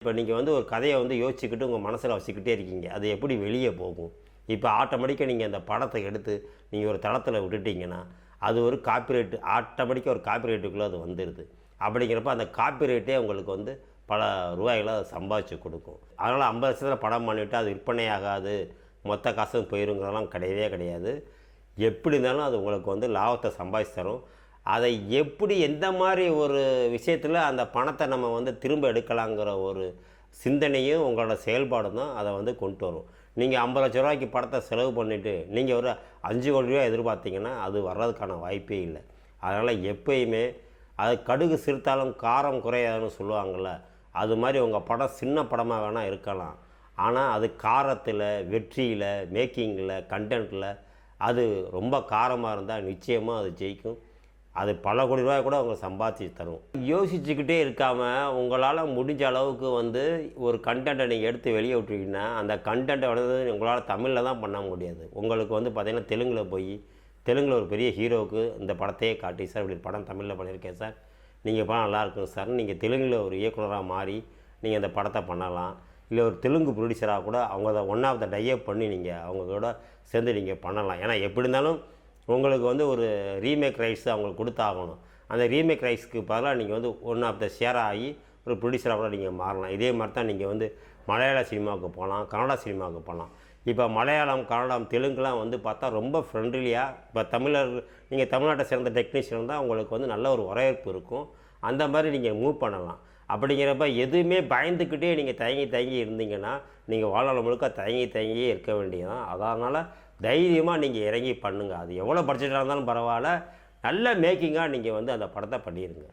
இப்போ நீங்கள் வந்து ஒரு கதையை வந்து யோசிச்சுக்கிட்டு உங்கள் மனசில் வச்சுக்கிட்டே இருக்கீங்க, அது எப்படி வெளியே போகும்? இப்போ ஆட்டோமேட்டிக்காக நீங்கள் அந்த படத்தை எடுத்து நீங்கள் ஒரு தளத்தில் விட்டுட்டிங்கன்னா அது ஒரு காப்பிரைட்டு ஆட்டோமேட்டிக்காக ஒரு காப்பிரைட்டுக்குள்ளே அது வந்துடுது. அப்படிங்கிறப்ப அந்த காப்பிரைட்டே உங்களுக்கு வந்து பல ரூபாய்களை சம்பாதிச்சு கொடுக்கும். அதனால் 50 லட்சத்தில் படம் பண்ணிவிட்டு அது விற்பனை ஆகாது, மொத்த காசும் போயிருங்கிறதெல்லாம் கிடையவே கிடையாது. எப்படி இருந்தாலும் அது உங்களுக்கு வந்து லாபத்தை சம்பாதிச்சு தரும். அதை எப்படி எந்த மாதிரி ஒரு விஷயத்தில் அந்த பணத்தை நம்ம வந்து திரும்ப எடுக்கலாங்கிற ஒரு சிந்தனையும் உங்களோட செயல்பாடும் தான் அதை வந்து கொண்டு வரும். நீங்கள் 50 லட்ச ரூபாய்க்கு படத்தை செலவு பண்ணிவிட்டு நீங்கள் ஒரு 5 கோடி ரூபா எதிர்பார்த்தீங்கன்னா அது வர்றதுக்கான வாய்ப்பே இல்லை. அதனால் எப்பயுமே அது கடுகு சிறுத்தாலும் காரம் குறையாதுன்னு சொல்லுவாங்கள்ல, அது மாதிரி உங்கள் படம் சின்ன படமாக வேணால் இருக்கலாம், ஆனால் அது காரத்தில், வெற்றியில், மேக்கிங்கில், கண்டென்ட்டில் அது ரொம்ப காரமாக இருந்தால் நிச்சயமாக அது ஜெயிக்கும். அது பல கோடி ரூபாய் கூட அவங்க சம்பாதிச்சு தரும். யோசிச்சுக்கிட்டே இருக்காமல் உங்களால் முடிஞ்ச அளவுக்கு வந்து ஒரு கண்டென்ட்டை நீங்கள் எடுத்து வெளியே விட்டுருக்கீங்கன்னா அந்த கண்டென்ட்டை வந்து உங்களால் தமிழில் தான் பண்ண முடியாது. உங்களுக்கு வந்து பார்த்திங்கன்னா தெலுங்கில் போய் தெலுங்கில் ஒரு பெரிய ஹீரோவுக்கு இந்த படத்தையே காட்டி, சார் இப்படி படம் தமிழில் பண்ணியிருக்கேன் சார், நீங்கள் படம் நல்லா இருக்குங்க சார், நீங்கள் தெலுங்கில் ஒரு இயக்குனராக மாறி நீங்கள் இந்த படத்தை பண்ணலாம். இல்லை ஒரு தெலுங்கு ப்ரொடியூசராக கூட அவங்க அதை ஒன் ஆஃப் த டைப் பண்ணி நீங்கள் அவங்க கூட சேர்ந்து நீங்கள் பண்ணலாம். ஏன்னா எப்படி இருந்தாலும் உங்களுக்கு வந்து ஒரு ரீமேக் ரைட்ஸ் அவங்களுக்கு கொடுத்தாகணும். அந்த ரீமேக் ரைட்ஸ்க்கு பதிலாக நீங்கள் வந்து ஒன் ஆஃப் த ஷேர் ஆகி ஒரு ப்ரொடியூசராக கூட நீங்கள் மாறலாம். இதே மாதிரி தான் நீங்கள் வந்து மலையாள சினிமாவுக்கு போகலாம், கன்னடா சினிமாவுக்கு போகலாம். இப்போ மலையாளம், கன்னடம், தெலுங்குலாம் வந்து பார்த்தா ரொம்ப ஃப்ரெண்ட்லியாக, இப்போ நீங்கள் தமிழ்நாட்டை சேர்ந்த டெக்னீஷியன் தான் உங்களுக்கு வந்து நல்ல ஒரு வரவேற்பு இருக்கும். அந்த மாதிரி நீங்கள் மூவ் பண்ணலாம். அப்படிங்கிறப்ப எதுவுமே பயந்துக்கிட்டே நீங்கள் தயங்கி இருந்தீங்கன்னா நீங்கள் வாழ்நாள் முழுக்க தயங்கியே இருக்க வேண்டியதான். அதனால் தைரியமாக நீங்கள் இறங்கி பண்ணுங்கள். அது எவ்வளோ பட்ஜெட்டாக இருந்தாலும் பரவாயில்ல, நல்ல மேக்கிங்காக நீங்கள் வந்து அந்த படத்தை பண்ணிடுங்க.